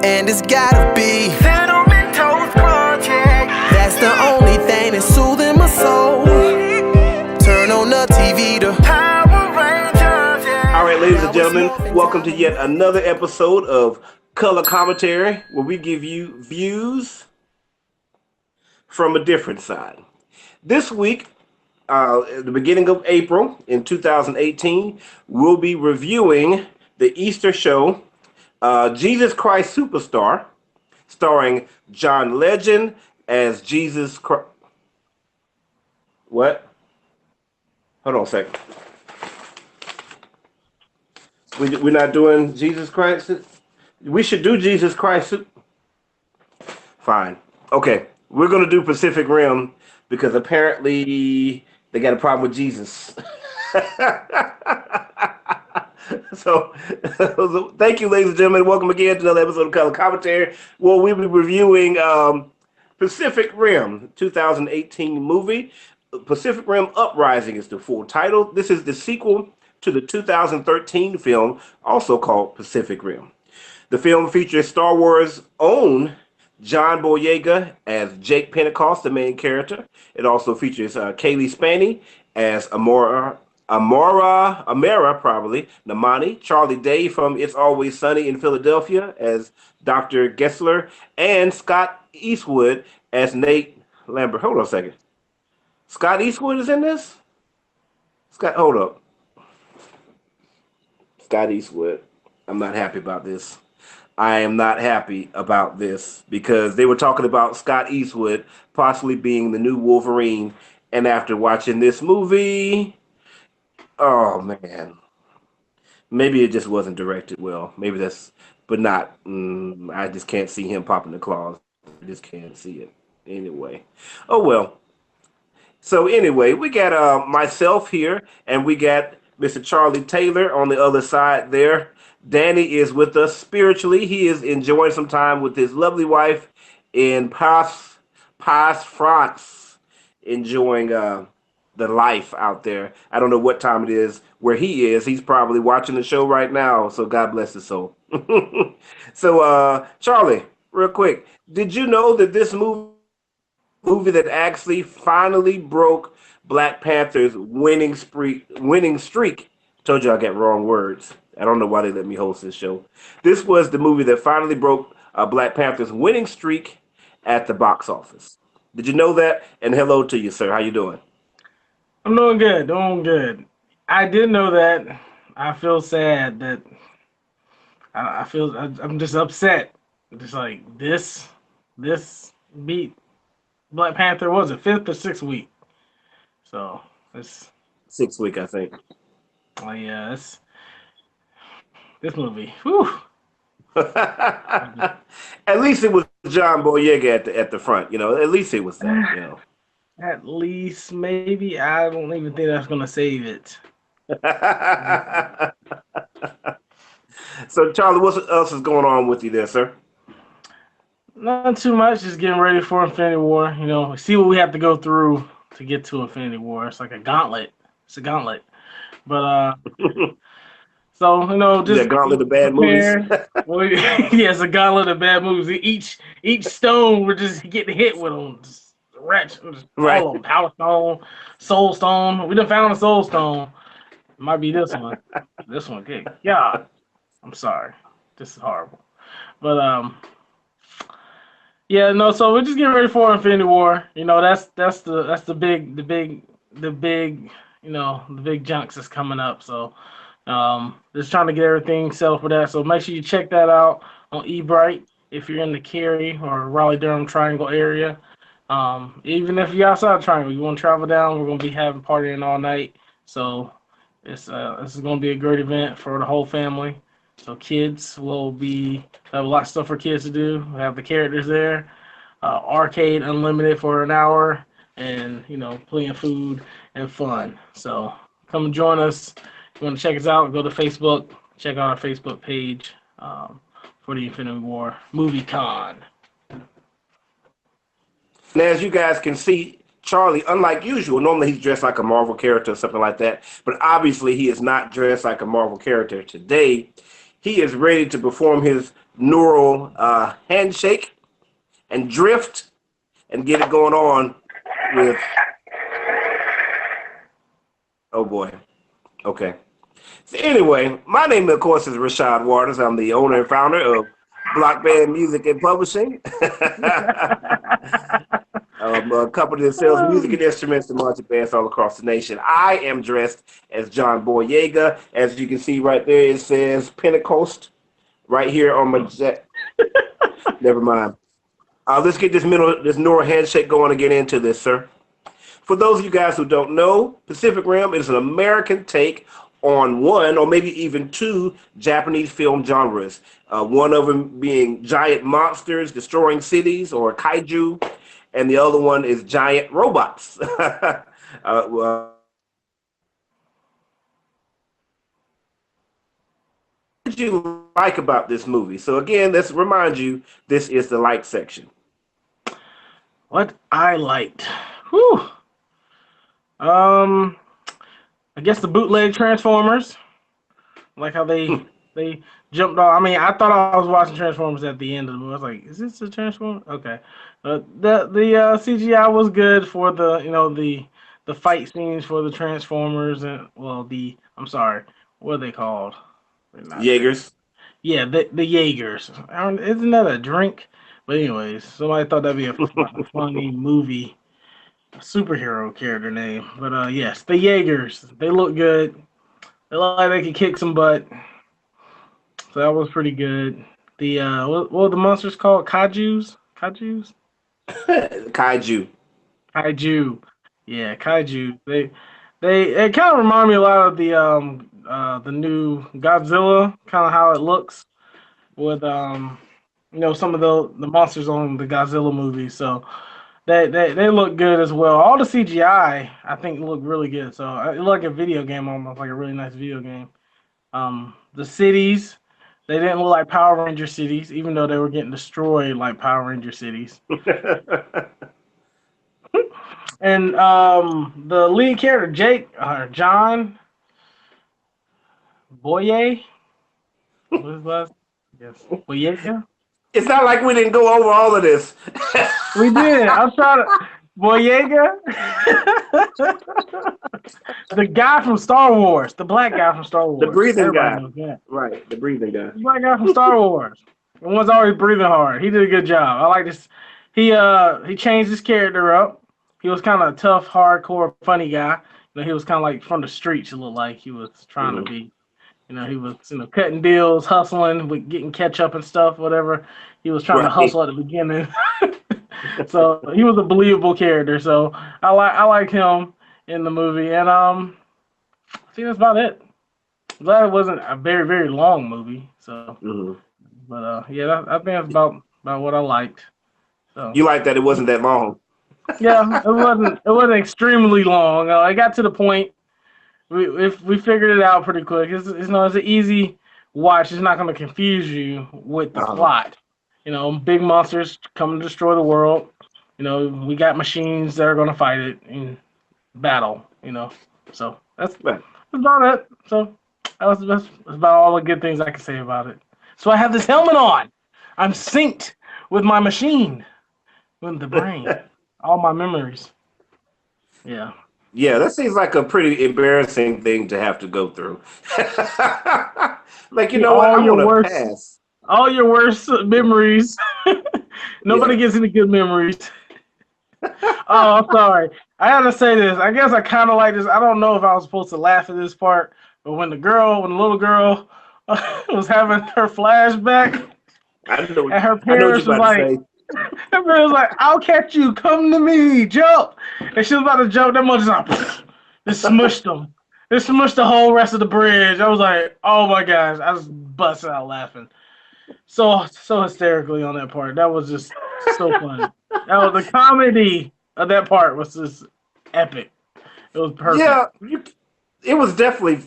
And it's gotta be Cinnamon Toast Project. That's the only thing that's soothing my soul. Turn on the TV to Power Rangers, yeah. All right, ladies and gentlemen, welcome to yet another episode of Color Commentary, where we give you views from a different side. This week, at the beginning of April in 2018, we'll be reviewing the Easter show, Jesus Christ Superstar, starring John Legend as Jesus Christ. What? Hold on a second. We're not doing Jesus Christ? We should do Jesus Christ. Fine. Okay. We're going to do Pacific Rim because apparently they got a problem with Jesus. So, thank you, ladies and gentlemen. Welcome again to another episode of Color Commentary. Well, we'll be reviewing Pacific Rim 2018 movie. Pacific Rim Uprising is the full title. This is the sequel to the 2013 film, also called Pacific Rim. The film features Star Wars' own John Boyega as Jake Pentecost, the main character. It also features Kaylee Spaney as Amara, probably, Namani, Charlie Day from It's Always Sunny in Philadelphia as Dr. Gessler, and Scott Eastwood as Nate Lambert. Hold on a second. Scott Eastwood is in this? Hold up. Scott Eastwood. I'm not happy about this. I am not happy about this because they were talking about Scott Eastwood possibly being the new Wolverine. And after watching this movie, oh man, maybe it just wasn't directed well. Maybe that's, but not. I just can't see him popping the claws. I just can't see it. Anyway, oh well. So anyway, we got myself here, and we got Mr. Charlie Taylor on the other side there. Danny is with us spiritually. He is enjoying some time with his lovely wife in Paris, France, enjoying the life out there. I don't know what time it is where he is. He's probably watching the show right now, so God bless his soul. So, Charlie, real quick, did you know that this movie that actually finally broke Black Panther's winning streak? Told you I got wrong words. I don't know why they let me host this show. This was the movie that finally broke Black Panther's winning streak at the box office. Did you know that? And hello to you, sir. How you doing? I'm doing good. I did know that. I feel sad that I'm just upset. Just like this beat Black Panther, was it 5th or 6th week? So it's 6th week, I think. Oh yeah, this movie. Whew. At least it was John Boyega at the front, you know. At least it was that, you know. At least, maybe. I don't even think that's gonna save it. So, Charlie, what else is going on with you there, sir? Not too much. Just getting ready for Infinity War. You know, see what we have to go through to get to Infinity War. It's like a gauntlet. It's a gauntlet. But so you know, just a gauntlet of bad movies. Well, yeah, it's a gauntlet of bad movies. Each stone we're just getting hit with them. Just right. All of them. Power Stone, Soul Stone. We done found a Soul Stone. It might be this one. This one, good. Yeah. I'm sorry. This is horrible. But yeah, no. So we're just getting ready for Infinity War. You know, that's the big. You know, the big junks is coming up. So just trying to get everything set up for that. So make sure you check that out on eBright if you're in the Cary or Raleigh-Durham Triangle area. Even if you're outside the Triangle, you want to travel down, we're going to be having partying all night. So this is going to be a great event for the whole family. So kids will have a lot of stuff for kids to do. We have the characters there. Arcade unlimited for an hour. And, you know, plenty of food and fun. So come join us. If you want to check us out, go to Facebook. Check out our Facebook page for the Infinity War Movie Con. Now, as you guys can see, Charlie, unlike usual, normally he's dressed like a Marvel character or something like that. But obviously he is not dressed like a Marvel character today. He is ready to perform his neural handshake and drift and get it going on with. Oh boy. Okay. So anyway, my name, of course, is Rashad Waters. I'm the owner and founder of Block Band Music and Publishing, a company that sells music and instruments to marching bands all across the nation. I am dressed as John Boyega. As you can see right there, it says Pentecost right here on my jet. Never mind. Let's get this neural handshake going and get into this, sir. For those of you guys who don't know, Pacific Rim is an American take on one or maybe even two Japanese film genres. One of them being giant monsters destroying cities or kaiju, and the other one is giant robots. What did you like about this movie? So again, let's remind you, this is the like section. What I liked. Whew. I guess the bootleg Transformers, like how they jumped off. I mean, I thought I was watching Transformers at the end of the movie. I was like, "Is this a Transformer?" Okay, the CGI was good for the fight scenes for the Transformers and I'm sorry, what are they called? Jaegers. Yeah, the Jaegers. Isn't that a drink? But anyways, somebody thought that'd be a funny movie. Superhero character name, but yes, the Jaegers. They look good. They look like they could kick some butt. So that was pretty good. The what were the monsters called? Kaijus? Kaiju. Kaiju. Yeah, Kaiju. They kind of remind me a lot of the new Godzilla, kind of how it looks with some of the monsters on the Godzilla movie. So they look good as well. All the CGI I think looked really good. So it looked like a video game, almost like a really nice video game. The cities, they didn't look like Power Ranger cities, even though they were getting destroyed like Power Ranger cities. And the lead character, John Boye, what is his last? Yes, Boyega. It's not like we didn't go over all of this. We did. I'm trying to. Boyega, the guy from Star Wars, the black guy from Star Wars, the breathing Everybody guy, knows that. Right? The breathing guy, the black guy from Star Wars. The one's always breathing hard. He did a good job. I like this. He changed his character up. He was kind of a tough, hardcore, funny guy. He was kind of like from the streets. It looked like he was trying to be. He was cutting deals, hustling, with getting ketchup and stuff, whatever. He was trying to hustle at the beginning. So he was a believable character. So I like him in the movie, and I think that's about it. I'm glad it wasn't a very, very long movie. So, but yeah, I think that's about what I liked. So you like that it wasn't that long? Yeah, it wasn't extremely long. It got to the point. We figured it out pretty quick. It's an easy watch. It's not going to confuse you with the plot. Big monsters come to destroy the world. We got machines that are going to fight it in battle. So that's about it. So that's about all the good things I can say about it. So I have this helmet on. I'm synced with my machine, with the brain, all my memories. Yeah. Yeah, that seems like a pretty embarrassing thing to have to go through. Like, I'm going to pass. All your worst memories. Nobody gets any good memories. Oh, I'm sorry. I had to say this. I guess I kind of like this. I don't know if I was supposed to laugh at this part, but when the little girl was having her flashback, and her parents was like, her parents was like, "I'll catch you. Come to me. Jump." And she was about to jump. That mother just it smushed them. It smushed the whole rest of the bridge. I was like, "Oh my gosh!" I just busted out laughing. So hysterically on that part. That was just so funny. That was the comedy of that part was just epic. It was perfect. Yeah, it was definitely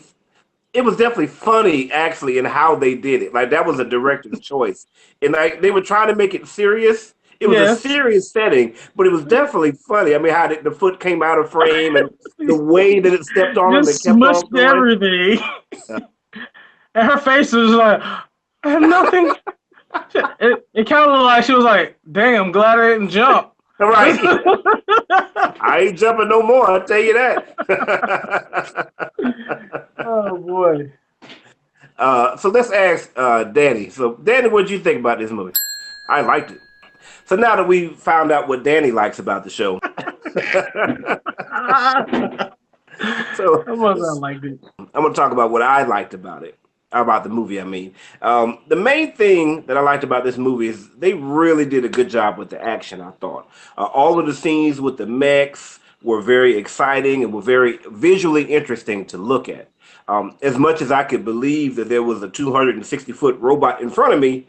funny actually in how they did it. Like that was a director's choice, and like they were trying to make it serious. It was a serious setting, but it was definitely funny. I mean, how the foot came out of frame and the way that it stepped on them, they kept on going. Everything. and her face was like, I have nothing. It kind of looked like she was like, "Damn, glad I didn't jump." Right. I ain't jumping no more. I'll tell you that. Oh boy. So let's ask Danny. So Danny, what did you think about this movie? I liked it. So now that we found out what Danny likes about the show, so I must have liked it. I'm going to talk about what I liked about it, about the movie. I mean, the main thing that I liked about this movie is they really did a good job with the action. I thought all of the scenes with the mechs were very exciting and were very visually interesting to look at. As much as I could believe that there was a 260-foot robot in front of me,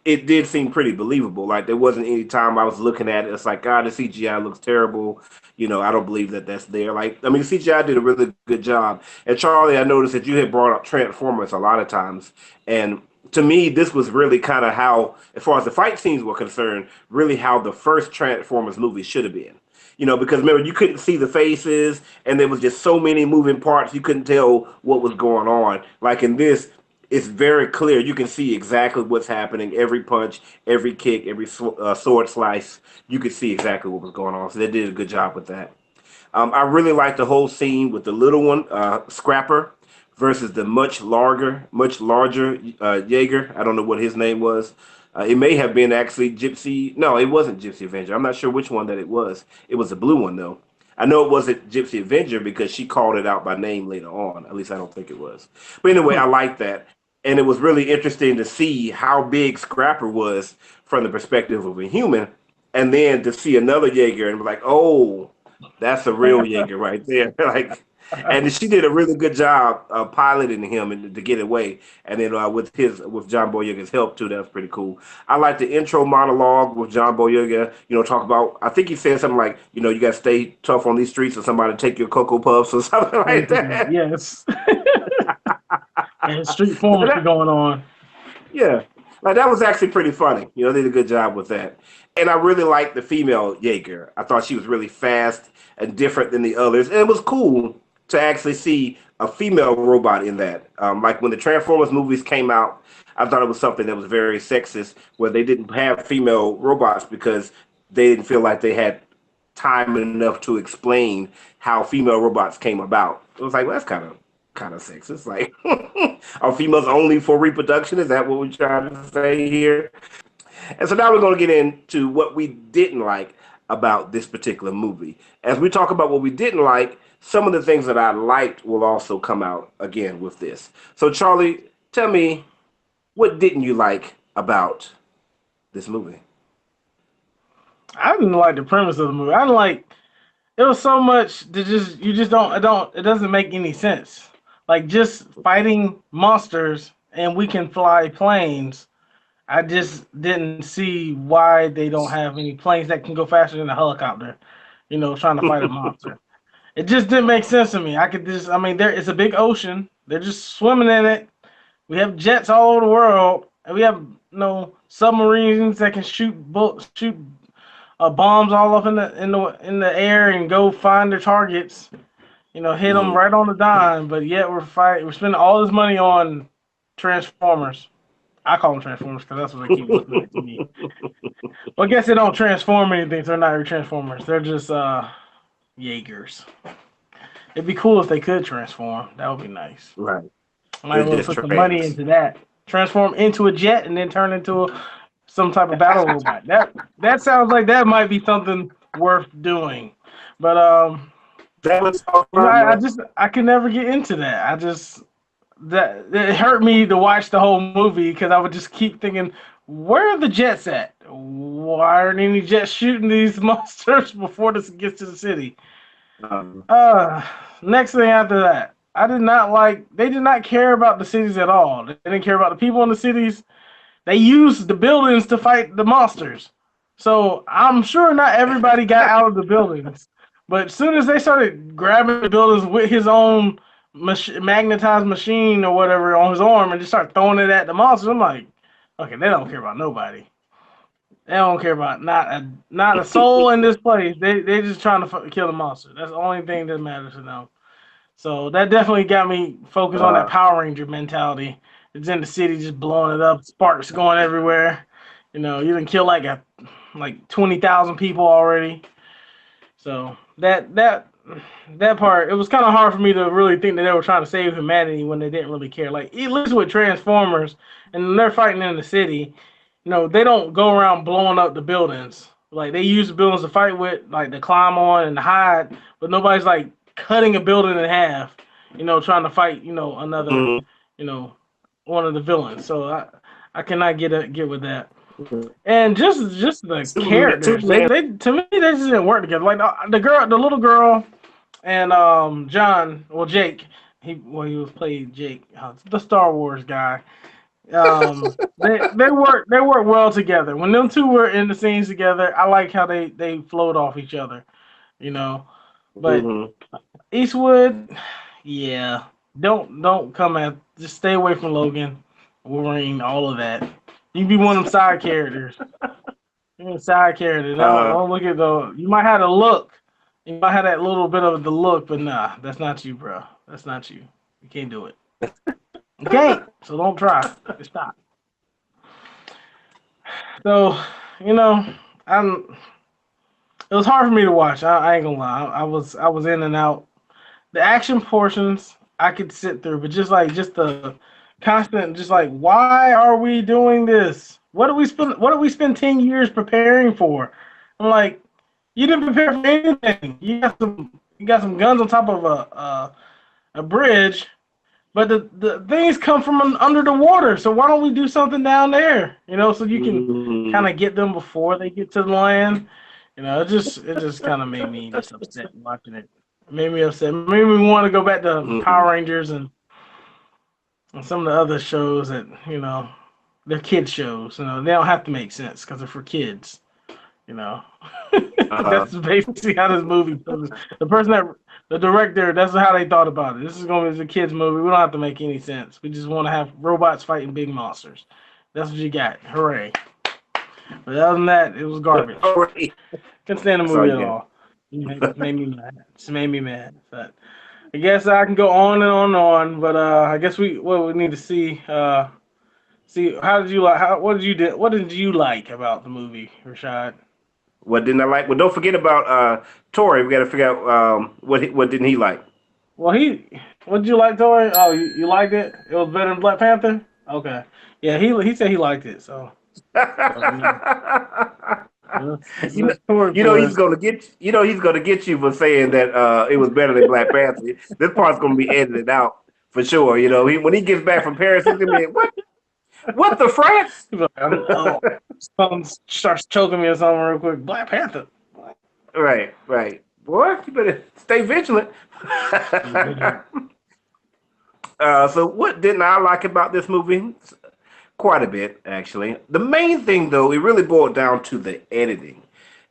it did seem pretty believable. Like there wasn't any time I was looking at it, it's like, God, the CGI looks terrible. You know, I don't believe that that's there. Like, I mean, the CGI did a really good job. And Charlie, I noticed that you had brought up Transformers a lot of times. And to me, this was really kind of how, as far as the fight scenes were concerned, really how the first Transformers movie should have been. You know, because remember, you couldn't see the faces, and there was just so many moving parts, you couldn't tell what was going on. Like in this, it's very clear. You can see exactly what's happening. Every punch, every kick, every sword slice, you could see exactly what was going on. So they did a good job with that. I really liked the whole scene with the little one, Scrapper, versus the much larger Jaeger. I don't know what his name was. It may have been actually Gypsy. No, it wasn't Gypsy Avenger. I'm not sure which one that it was. It was the blue one, though. I know it wasn't Gypsy Avenger because she called it out by name later on. At least I don't think it was. But anyway, I like that. And it was really interesting to see how big Scrapper was from the perspective of a human. And then to see another Jaeger and be like, oh, that's a real Jaeger right there. Like, and she did a really good job piloting him and to get away. And then with John Boyega's help too, that's pretty cool. I like the intro monologue with John Boyega. You know, talk about. I think he said something like, you know, you got to stay tough on these streets, or somebody take your cocoa puffs or something like that. Yes. And street performance going on. Yeah, like that was actually pretty funny. You know, they did a good job with that. And I really liked the female Jaeger. I thought she was really fast and different than the others. And it was cool to actually see a female robot in that. Like when the Transformers movies came out, I thought it was something that was very sexist, where they didn't have female robots because they didn't feel like they had time enough to explain how female robots came about. It was like, well, that's kind of sexist. Like, are females only for reproduction? Is that what we're trying to say here? And so now we're going to get into what we didn't like about this particular movie. As we talk about what we didn't like, some of the things that I liked will also come out again with this. So Charlie, tell me, what didn't you like about this movie? I didn't like the premise of the movie. I didn't like. It was so much that it doesn't make any sense. Like just fighting monsters and we can fly planes. I just didn't see why they don't have any planes that can go faster than a helicopter, you know, trying to fight a monster. It just didn't make sense to me. I mean, it's a big ocean. They're just swimming in it. We have jets all over the world, and we have, you know, submarines that can shoot bombs all up in the air and go find their targets. You know, hit them right on the dime. But yet we're spending all this money on Transformers. I call them Transformers because that's what they keep looking like to me. Well, I guess they don't transform anything, so they're not really Transformers. They're just Jaegers. It'd be cool if they could transform. That would be nice. Right. I might want to put some money into that. Transform into a jet and then turn into some type of battle robot. That sounds like that might be something worth doing. But that was I could never get into that. It hurt me to watch the whole movie because I would just keep thinking, where are the jets at? Why aren't any jets shooting these monsters before this gets to the city? Next thing after that, they did not care about the cities at all. They didn't care about the people in the cities. They used the buildings to fight the monsters. So I'm sure not everybody got out of the buildings. But as soon as they started grabbing the buildings with his own magnetized machine or whatever on his arm and just start throwing it at the monsters, I'm like, okay, they don't care about nobody. They don't care about not a soul in this place. They just trying to kill the monster. That's the only thing that matters to them. So that definitely got me focused on that Power Ranger mentality it's in the city, just blowing it up, sparks going everywhere. You know, you didn't kill like 20,000 people already. So that part, it was kind of hard for me to really think that they were trying to save humanity when they didn't really care. Like at least with Transformers, and they're fighting in the city, they don't go around blowing up the buildings. Like they use the buildings to fight with, like to climb on and to hide, but nobody's like cutting a building in half, trying to fight, another, Mhm. you know, one of the villains. So I cannot get with that. And just the characters, they Superman. they to me they just didn't work together. Like the little girl and John, well Jake, he was played Jake, the Star Wars guy. They work well together. When them two were in the scenes together, I like how they flowed off each other, you know. But Hmm. Eastwood, yeah, don't come at, just stay away from Logan, Wolverine, all of that. You can be one of them side characters. You're a side character. Uh, Don't look at the. You might have the look. You might have that little bit of the look, but nah, that's not you, bro. That's not you. You can't do it. You can't. So don't try. Just stop. So, you know, I'm. It was hard for me to watch. I ain't gonna lie. I was in and out. The action portions I could sit through, but just the constant, just like, why are we doing this? What do we spend 10 years preparing for? I'm like, you didn't prepare for anything. You got some guns on top of a bridge, but the things come from under the water. So why don't we do something down there? So you can kind mhm. of get them before they get to the land. It just kind of made me just upset watching it. It made me upset. It made me want to go back to Mhm. Power Rangers and some of the other shows that they're kid shows. They don't have to make sense because they're for kids. You know, Uh, that's basically how this movie. The person the director, that's how they thought about it. This is going to be a kids movie. We don't have to make any sense. We just want to have robots fighting big monsters. That's what you got. Hooray! But other than that, it was garbage. already. Couldn't stand the That's all movie at you got. all. It made me mad. Just made me mad. But I guess I can go on and on and on. But I guess we need to see how did you like what did you like about the movie, Rashad? What didn't I like? Well, don't forget about Tori. We got to figure out what didn't he like. Well, what did you like, Tori? Oh, you liked it? It was better than Black Panther? Okay. Yeah, he said he liked it, so you know, that's Tori you know for he's it. gonna get he's gonna get you for saying that it was better than Black Panther. This part's gonna be edited out for sure. When he gets back from Paris, he's gonna be like, what the France? He's like, oh, someone starts choking me or something real quick. Black Panther. Right, right. Boy, you better stay vigilant. So what didn't I like about this movie? Quite a bit, actually. The main thing, though, it really boiled down to the editing.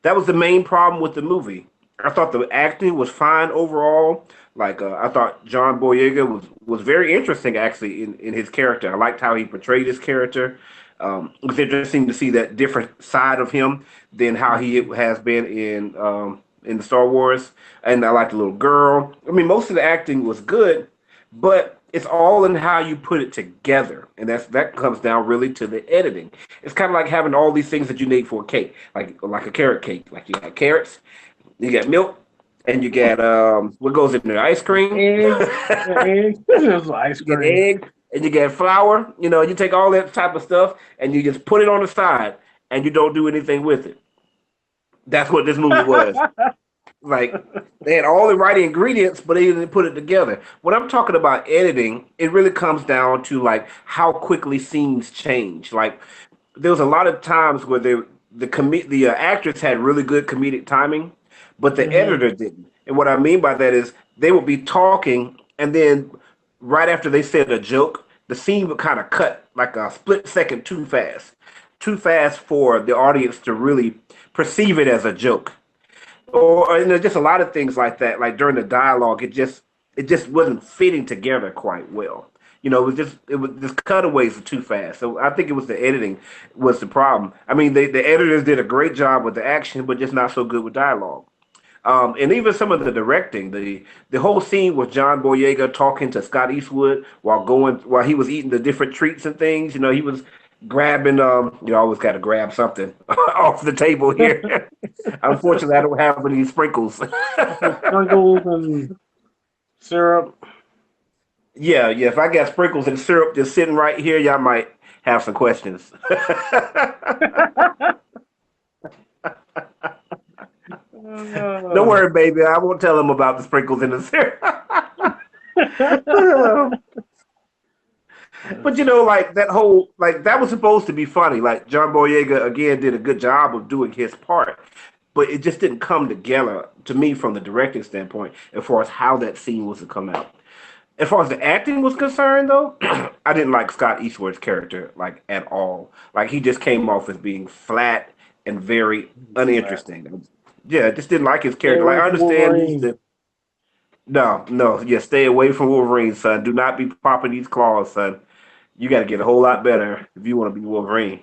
That was the main problem with the movie. I thought the acting was fine overall. Like I thought John Boyega was very interesting, actually, in his character. I liked how he portrayed his character. It was interesting to see that different side of him than how he has been in the Star Wars. And I liked the little girl. I mean, most of the acting was good, but it's all in how you put it together, and that comes down really to the editing. It's kind of like having all these things that you need for a cake, like a carrot cake. Like you got carrots, you got milk, and you got what goes in there, ice cream. Eggs, eggs. This is ice You get cream. eggs, and you get flour. You take all that type of stuff, and you just put it on the side, and you don't do anything with it. That's what this movie was. Like they had all the right ingredients, but they didn't put it together. When I'm talking about editing, it really comes down to like how quickly scenes change. Like there was a lot of times where the actors had really good comedic timing, but the hmm editor didn't. And what I mean by that is they would be talking, and then right after they said a joke, the scene would kind of cut like a split second too fast for the audience to really perceive it as a joke or just a lot of things like that. Like during the dialogue, it just wasn't fitting together quite well. It was just cutaways were too fast. So I think it was the editing was the problem. I mean, the editors did a great job with the action, but just not so good with dialogue. And even some of the directing, the whole scene with John Boyega talking to Scott Eastwood while he was eating the different treats and things. You know, he was grabbing. You always got to grab something off the table here. Unfortunately, I don't have any sprinkles. Sprinkles and syrup. Yeah, yeah. If I got sprinkles and syrup just sitting right here, y'all might have some questions. Don't worry, baby. I won't tell them about the sprinkles and the syrup. But you know, like that was supposed to be funny. Like John Boyega again did a good job of doing his part, but it just didn't come together to me from the directing standpoint as far as how that scene was to come out. As far as the acting was concerned, though, I didn't like Scott Eastwood's character like at all. Like he just came off as being flat and very uninteresting. Yeah, I just didn't like his Stay character. Like away I from understand Wolverine. no, yeah, stay away from Wolverine, son. Do not be popping these claws, son. You got to get a whole lot better if you want to be Wolverine.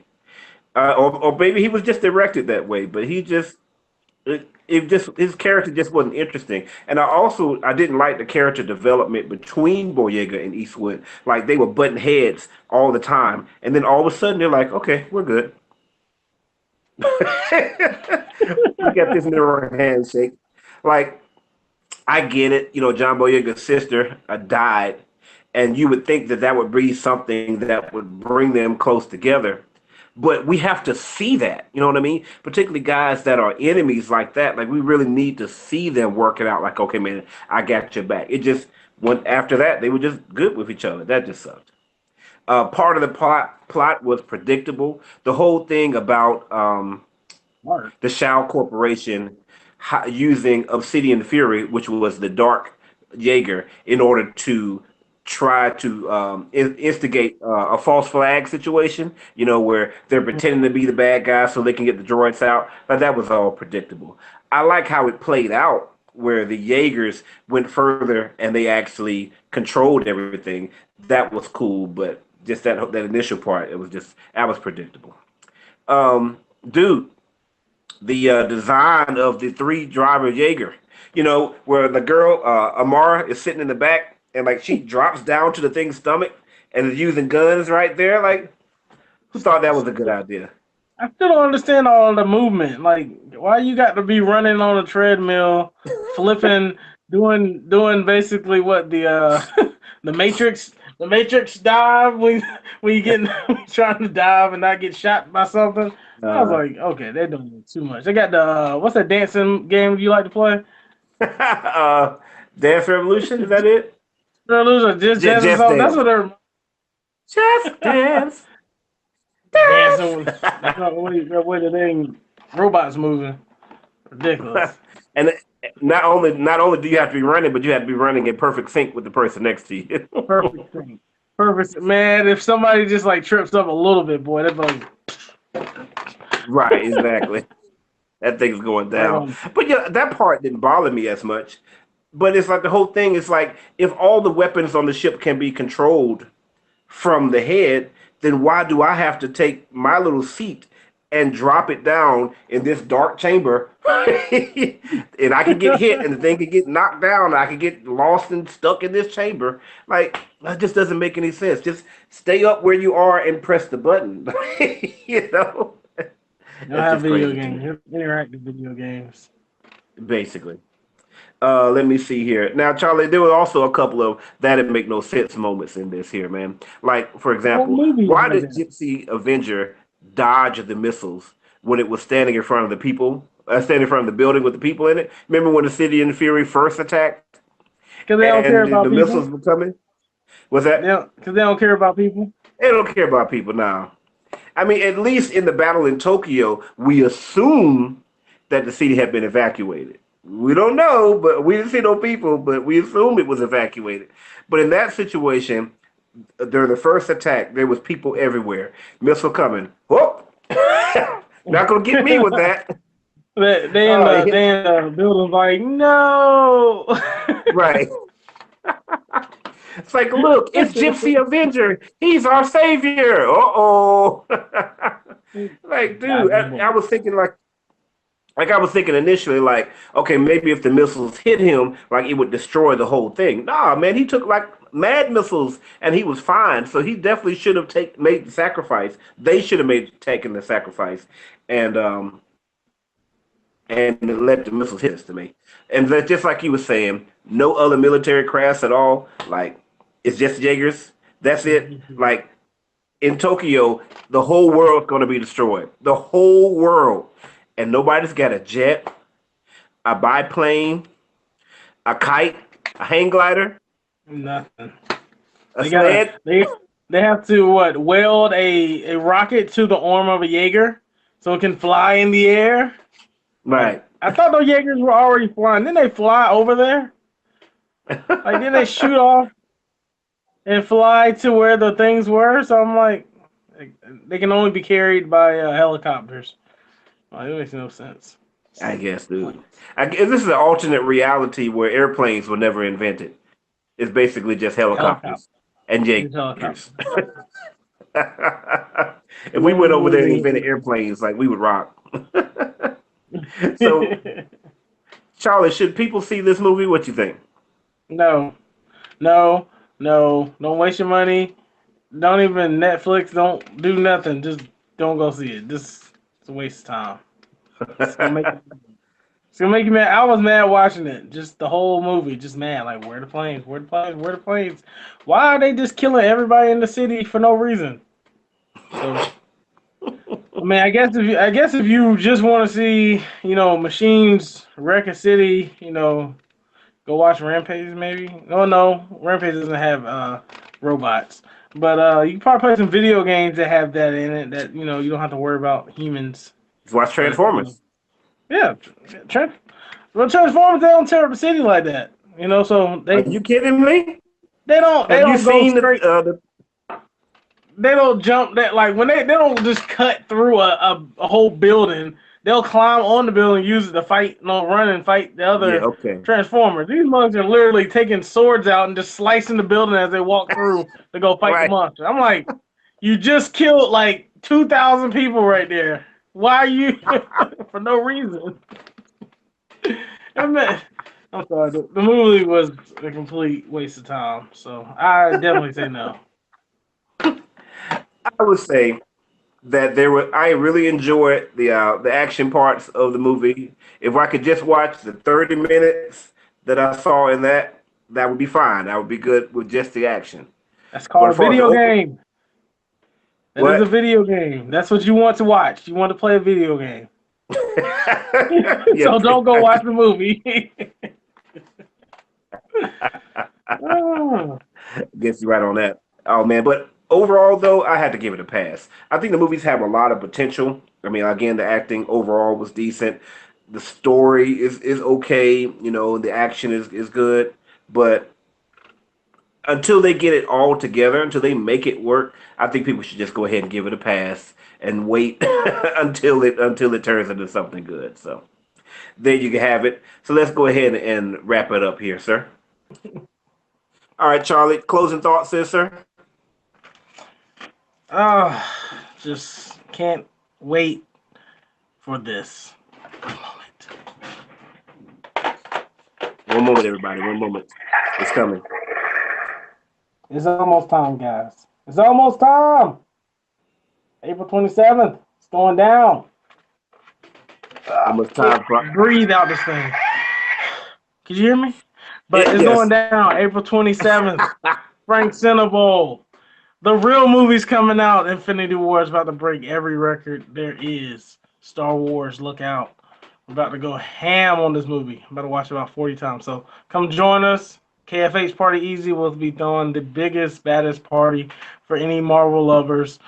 Or maybe he was just directed that way, but it just his character just wasn't interesting. And I didn't like the character development between Boyega and Eastwood. Like they were butting heads all the time, and then all of a sudden they're like, "Okay, we're good. We got this mirror handshake." Like I get it, you know, John Boyega's sister died, and you would think that that would be something that would bring them close together. But we have to see that, you know what I mean? Particularly guys that are enemies like that. Like we really need to see them work it out. Like, okay, man, I got your back. It just went after that. They were just good with each other. That just sucked. Part of the plot was predictable. The whole thing about Smart. the Shao Corporation using Obsidian Fury, which was the Dark Jaeger, in order to try to instigate a false flag situation, you know, where they're pretending to be the bad guys so they can get the droids out. But that was all predictable. I like how it played out, where the Jaegers went further and they actually controlled everything. That was cool, but just that initial part, it was just that was predictable. Dude, the design of the three driver Jaeger. You know, where the girl Amara is sitting in the back and like she drops down to the thing's stomach and is using guns right there. Like, who thought that was a good idea? I still don't understand all the movement. Like, why you got to be running on a treadmill, flipping, doing basically what the the Matrix dive when you getting trying to dive and not get shot by something. I was Uh, like, okay, they're doing it too much. They got the what's that dancing game you like to play? uh, Dance Revolution, is that it? Revolution, just dance or Just something. That's Dance. what they're Just Dance. dancing Dance. with. That's not the way the thing robots moving. Ridiculous. And not only do you have to be running, but you have to be running in perfect sync with the person next to you. Perfect thing. Perfect, man. If somebody just like trips up a little bit, boy, they're like Right, exactly. That thing's going right down. on. But yeah, that part didn't bother me as much. But it's like the whole thing is like if all the weapons on the ship can be controlled from the head, then why do I have to take my little seat and drop it down in this dark chamber? And I can get hit and the thing can get knocked down. And I can get lost and stuck in this chamber. Like, that just doesn't make any sense. Just stay up where you are and press the button. You know? They'll That's have just video crazy to me, games, interactive video games. basically. Let me see here. Now, Charlie, there were also a couple of that didn't make no sense moments in this here, man. Like, for The whole example, movie is why like did that Gypsy Avenger dodge the missiles when it was standing in front of the people, standing in front of the building with the people in it? Remember when the City and Fury first attacked because they don't care and the about people. missiles were coming? Was that? Because they don't care about people. They don't care about people now. I mean, at least in the battle in Tokyo, we assume that the city had been evacuated. We don't know, but we didn't see no people, but we assume it was evacuated. But in that situation, during the first attack, there was people everywhere. Missile coming. Whoop! Not gonna get me with that. They in It the hit they in the building like no. right. It's like, look, it's Gypsy Avenger. He's our savior. Uh oh. Like, dude, Dodging I bullets. was thinking like. Like I was thinking initially, like, okay, maybe if the missiles hit him, like it would destroy the whole thing. Nah, man, he took like mad missiles and he was fine. So he definitely should have made the sacrifice. They should have taken the sacrifice, and and let the missiles hit us to me. And that, just like you were saying, no other military crafts at all. Like it's just Jaegers. That's it. Like in Tokyo, the whole world's going to be destroyed. The whole world, and nobody's got a jet, a biplane, a kite, a hang glider, Nothing. a They gotta sled. they have to weld a rocket to the arm of a Jaeger so it can fly in the air. Like Right. I thought those Jaegers were already flying. Didn't they fly over there? Like didn't they shoot off and fly to where the things were? So I'm like, they can only be carried by helicopters. It makes no sense. I guess, dude. I guess this is an alternate reality where airplanes were never invented. It's basically just Helicopter. helicopters and It's helicopter. Jaegers. If we went over there and invented airplanes, like we would rock. So, Charlie, should people see this movie? What you think? No, no, no. Don't waste your money. Don't even Netflix. Don't do nothing. Just don't go see it. This it's a waste of time. It's gonna make you mad. I was mad watching it. Just the whole movie. Just mad. Like where the planes? Where the planes? Where the planes? Why are they just killing everybody in the city for no reason? So, I mean, I guess if you just want to see, machines wreck a city, go watch Rampage maybe. Oh no, Rampage doesn't have robots. But you can probably play some video games that have that in it that you don't have to worry about humans. Just watch But Transformers. yeah, well, Transformers they don't tear up the city like that. So Are you kidding me? they don't Have you go seen straight. They don't jump that like when they don't just cut through a whole building. They'll climb on the building, use it to fight, run and fight the Yeah, other okay. Transformers. These monks are literally taking swords out and just slicing the building as they walk through to go fight the Right. monster. I'm like, you just killed like 2,000 people right there. Why are you for no reason? I'm sorry. The movie was a complete waste of time. So I definitely say no. I would say that I really enjoyed the action parts of the movie. If I could just watch the 30 minutes that I saw in that would be fine. I would be good with just the action. That's But called a as far as the video game. That is a what? video game. That's what you want to watch. You want to play a video game. Yeah, So don't go watch the movie. Oh. guess you're right on that. Oh man, but overall though, I had to give it a pass. I think the movies have a lot of potential. I mean, again, the acting overall was decent. The story is okay. The action is good, but until they get it all together, until they make it work, I think people should just go ahead and give it a pass and wait until it turns into something good. So there you can have it. So let's go ahead and wrap it up here, sir. All right, Charlie. Closing thoughts, sir. Oh, just can't wait for this. One moment, everybody. One moment. It's coming. It's almost time, guys. It's almost time. April 27th. It's going down. Almost time for. Breathe out this thing. Could you hear me? But it's Yes. going down April 27th. Frank Cinebowl. The real movie's coming out. Infinity War is about to break every record there is. Star Wars, look out. We're about to go ham on this movie. I'm about to watch it about 40 times. So come join us. KFH Party Easy will be throwing the biggest, baddest party for any Marvel lovers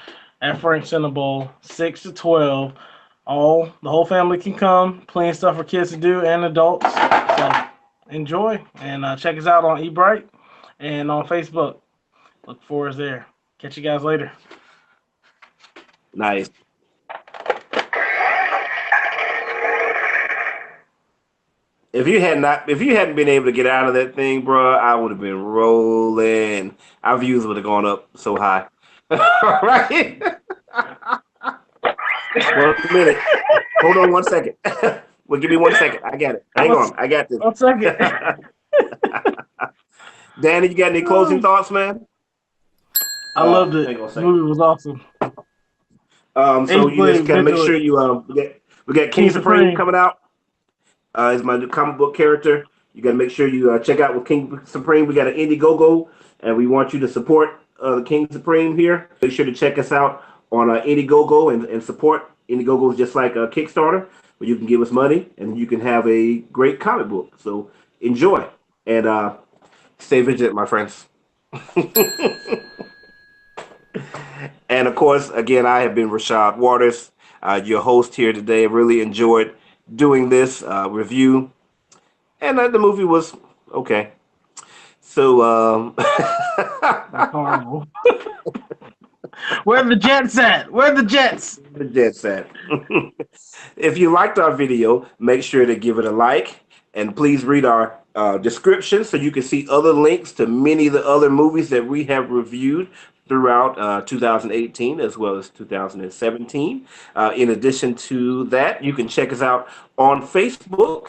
at Frank Cinebowl, 6 to 12. The whole family can come. Plenty of stuff for kids to do and adults. So enjoy and check us out on eBright and on Facebook. Look for us there. Catch you guys later. Nice. If you hadn't been able to get out of that thing, bro, I would have been rolling. Our views would have gone up so high. Right? 1 minute. Hold on 1 second. Well, give me 1 second. I got it. Hang on. I got this. 1 second. Danny, you got any closing thoughts, man? I loved it. Hang on a The second. movie was awesome. So you just gotta make sure you we got King Supreme coming out. Is my new comic book character. You gotta make sure you check out with King Supreme. We got an Indiegogo, and we want you to support the King Supreme here. Make sure to check us out on Indiegogo and support. Indiegogo is just like a Kickstarter, where you can give us money and you can have a great comic book. So enjoy and stay vigilant, my friends. And of course, again, I have been Rashad Waters, your host here today. I really enjoyed doing this review, and the movie was okay. So, Horrible. Where the Jets at? Where the Jets? The Jets at. If you liked our video, make sure to give it a like, and please read our description so you can see other links to many of the other movies that we have reviewed throughout 2018 as well as 2017. In addition to that, you can check us out on Facebook,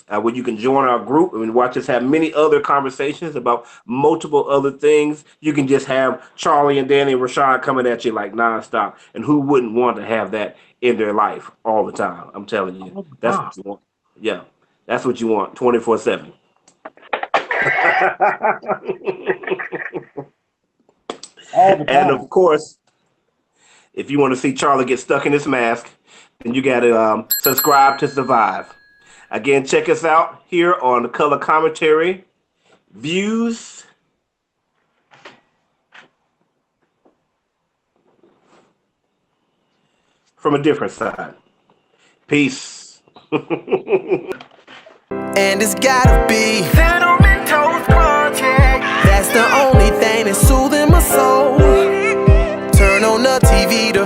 where you can join our group and watch us have many other conversations about multiple other things. You can just have Charlie and Danny and Rashad coming at you like nonstop, and who wouldn't want to have that in their life all the time? I'm telling you, that's what you want. Yeah, that's what you want, 24/7. And of course, if you want to see Charlie get stuck in his mask, then you got to subscribe to survive. Again, check us out here on the Color Commentary Views. From a different side. Peace. And it's gotta be Cinnamon Toast Project. That's the only thing that's soothing my soul. Turn on the TV to